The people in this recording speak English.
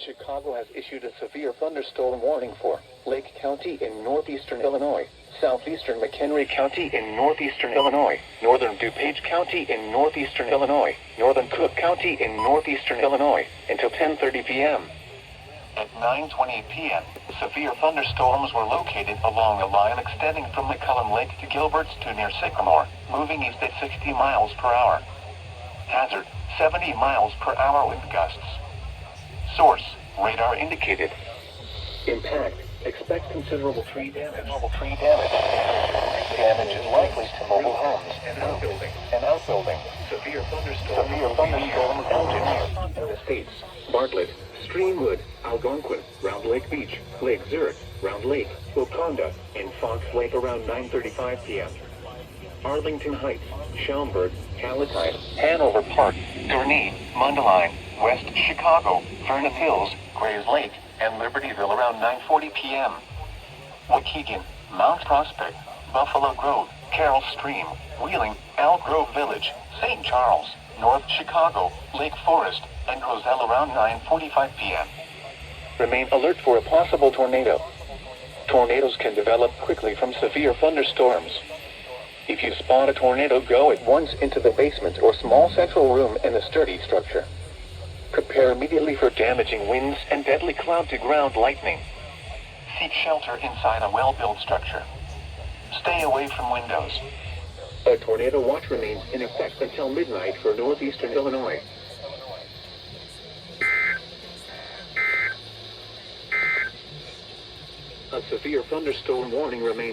Chicago has issued a severe thunderstorm warning for Lake County in northeastern Illinois, southeastern McHenry County in northeastern Illinois, northern DuPage County in northeastern Illinois, northern Cook County in northeastern Illinois, until 10:30 p.m. At 9:28 p.m., severe thunderstorms were located along a line extending from McCullum Lake to Gilbert's to near Sycamore, moving east at 60 miles per hour. Hazard, 70 miles per hour wind gusts. Source, radar indicated. Impact, expect considerable tree damage. Damage is likely to mobile homes and outbuildings. Severe thunderstorm outage in the states. Bartlett, Streamwood, Algonquin, Round Lake Beach, Lake Zurich, Round Lake, Wakonda, and Fox Lake around 9:35 p.m. Arlington Heights, Schaumburg, Palatine, Hanover Park, Gurnee, Mundelein, West Chicago, Vernon Hills, Grays Lake, and Libertyville around 9:40 p.m. Waukegan, Mount Prospect, Buffalo Grove, Carroll Stream, Wheeling, Elk Grove Village, St. Charles, North Chicago, Lake Forest, and Roselle around 9:45 p.m. Remain alert for a possible tornado. Tornadoes can develop quickly from severe thunderstorms. If you spot a tornado, go at once into the basement or small central room in a sturdy structure. Prepare immediately for damaging winds and deadly cloud-to-ground lightning. Seek shelter inside a well-built structure. Stay away from windows. A tornado watch remains in effect until midnight for northeastern Illinois. A severe thunderstorm warning remains